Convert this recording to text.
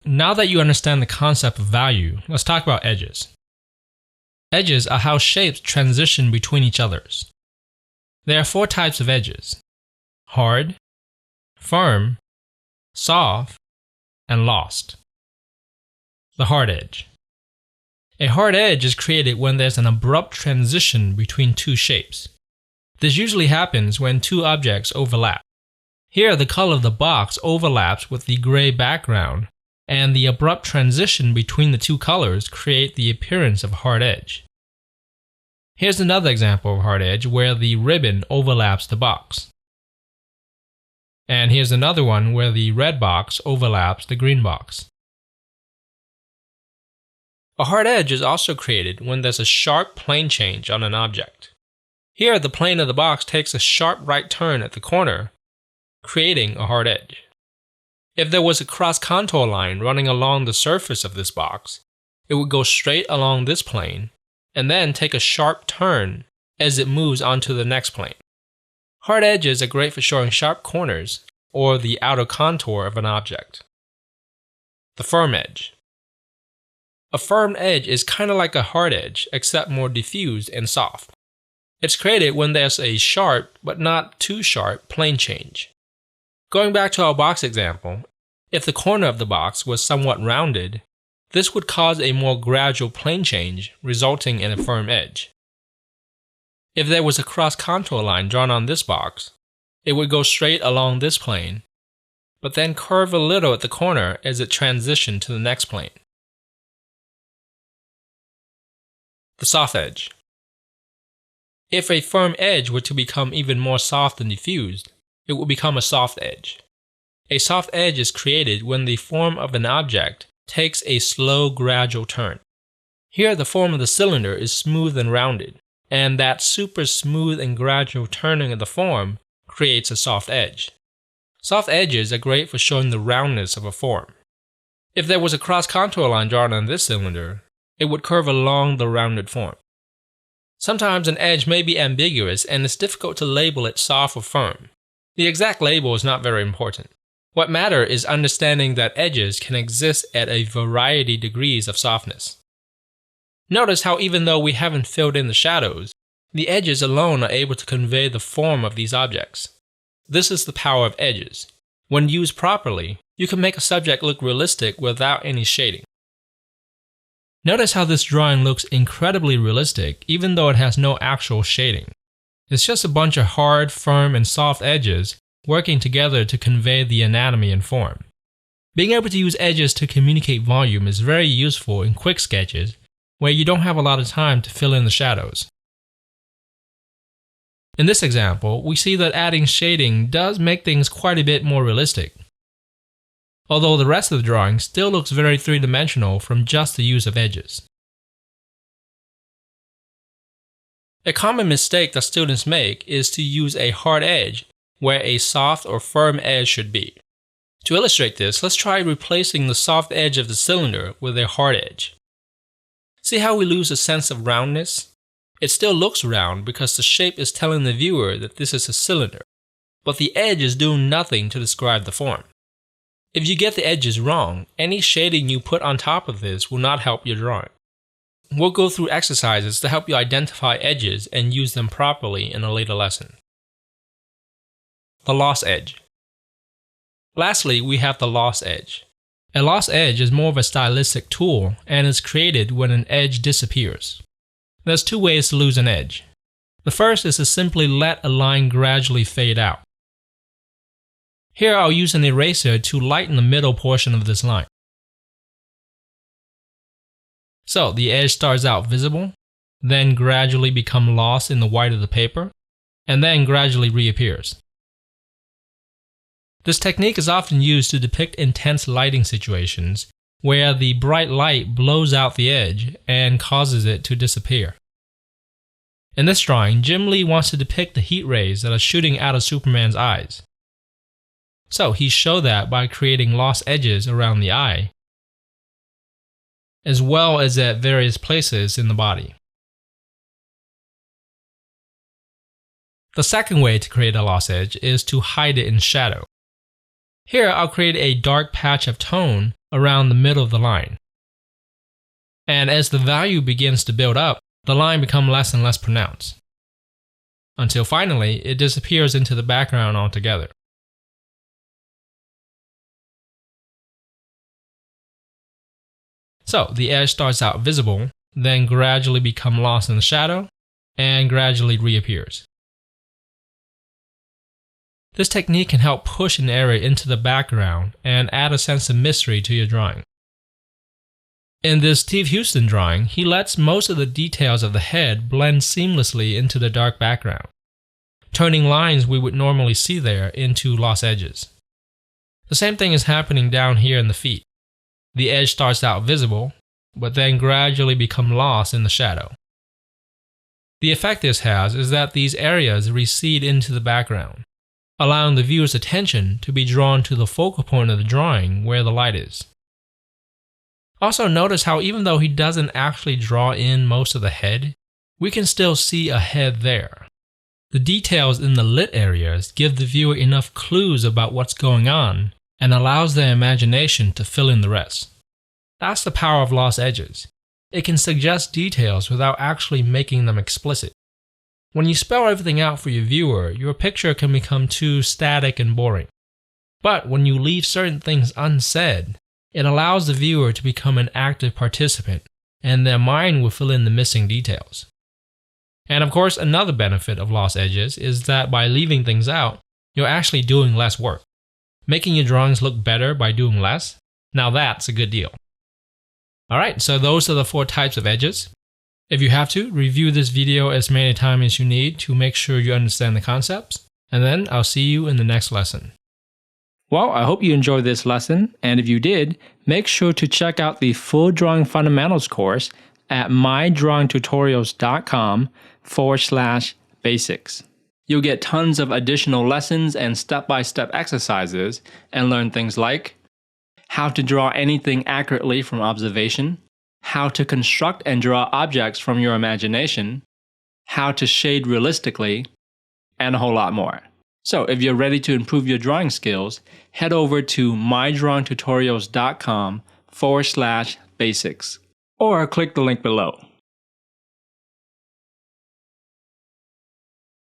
Now that you understand the concept of value, let's talk about edges. Edges are how shapes transition between each others. There are 4 types of edges: hard, firm, soft, and lost. The hard edge. A hard edge is created when there's an abrupt transition between 2 shapes. This usually happens when 2 objects overlap. Here, the color of the box overlaps with the gray background, and the abrupt transition between the 2 colors create the appearance of a hard edge. Here's another example of hard edge where the ribbon overlaps the box. And here's another one where the red box overlaps the green box. A hard edge is also created when there's a sharp plane change on an object. Here, the plane of the box takes a sharp right turn at the corner, creating a hard edge. If there was a cross-contour line running along the surface of this box, it would go straight along this plane and then take a sharp turn as it moves onto the next plane. Hard edges are great for showing sharp corners or the outer contour of an object. The firm edge. A firm edge is kind of like a hard edge, except more diffused and soft. It's created when there's a sharp, but not too sharp, plane change. Going back to our box example, if the corner of the box was somewhat rounded, this would cause a more gradual plane change, resulting in a firm edge. If there was a cross-contour line drawn on this box, it would go straight along this plane, but then curve a little at the corner as it transitioned to the next plane. The soft edge. If a firm edge were to become even more soft and diffused, it would become a soft edge. A soft edge is created when the form of an object takes a slow, gradual turn. Here, the form of the cylinder is smooth and rounded, and that super smooth and gradual turning of the form creates a soft edge. Soft edges are great for showing the roundness of a form. If there was a cross-contour line drawn on this cylinder, it would curve along the rounded form. Sometimes an edge may be ambiguous and it's difficult to label it soft or firm. The exact label is not very important. What matters is understanding that edges can exist at a variety of degrees of softness. Notice how even though we haven't filled in the shadows, the edges alone are able to convey the form of these objects. This is the power of edges. When used properly, you can make a subject look realistic without any shading. Notice how this drawing looks incredibly realistic even though it has no actual shading. It's just a bunch of hard, firm, and soft edges working together to convey the anatomy and form. Being able to use edges to communicate volume is very useful in quick sketches where you don't have a lot of time to fill in the shadows. In this example, we see that adding shading does make things quite a bit more realistic, although the rest of the drawing still looks very three-dimensional from just the use of edges. A common mistake that students make is to use a hard edge where a soft or firm edge should be. To illustrate this, let's try replacing the soft edge of the cylinder with a hard edge. See how we lose a sense of roundness? It still looks round because the shape is telling the viewer that this is a cylinder, but the edge is doing nothing to describe the form. If you get the edges wrong, any shading you put on top of this will not help your drawing. We'll go through exercises to help you identify edges and use them properly in a later lesson. The lost edge. Lastly, we have the lost edge. A lost edge is more of a stylistic tool and is created when an edge disappears. There's 2 ways to lose an edge. The first is to simply let a line gradually fade out. Here I'll use an eraser to lighten the middle portion of this line. So the edge starts out visible, then gradually becomes lost in the white of the paper, and then gradually reappears. This technique is often used to depict intense lighting situations where the bright light blows out the edge and causes it to disappear. In this drawing, Jim Lee wants to depict the heat rays that are shooting out of Superman's eyes. So he showed that by creating lost edges around the eye, as well as at various places in the body. The second way to create a lost edge is to hide it in shadow. Here I'll create a dark patch of tone around the middle of the line. And as the value begins to build up, the line becomes less and less pronounced, until finally it disappears into the background altogether. So the edge starts out visible, then gradually becomes lost in the shadow, and gradually reappears. This technique can help push an area into the background and add a sense of mystery to your drawing. In this Steve Houston drawing, he lets most of the details of the head blend seamlessly into the dark background, turning lines we would normally see there into lost edges. The same thing is happening down here in the feet. The edge starts out visible, but then gradually becomes lost in the shadow. The effect this has is that these areas recede into the background, allowing the viewer's attention to be drawn to the focal point of the drawing where the light is. Also notice how even though he doesn't actually draw in most of the head, we can still see a head there. The details in the lit areas give the viewer enough clues about what's going on and allows their imagination to fill in the rest. That's the power of lost edges. It can suggest details without actually making them explicit. When you spell everything out for your viewer, your picture can become too static and boring. But when you leave certain things unsaid, it allows the viewer to become an active participant, and their mind will fill in the missing details. And of course, another benefit of lost edges is that by leaving things out, you're actually doing less work. Making your drawings look better by doing less? Now that's a good deal. Alright, so those are the 4 types of edges. If you have to, review this video as many times as you need to make sure you understand the concepts, and then I'll see you in the next lesson. Well, I hope you enjoyed this lesson, and if you did, make sure to check out the full Drawing Fundamentals course at mydrawingtutorials.com/basics. You'll get tons of additional lessons and step-by-step exercises and learn things like how to draw anything accurately from observation, how to construct and draw objects from your imagination, how to shade realistically, and a whole lot more. So if you're ready to improve your drawing skills, head over to mydrawingtutorials.com/basics or click the link below.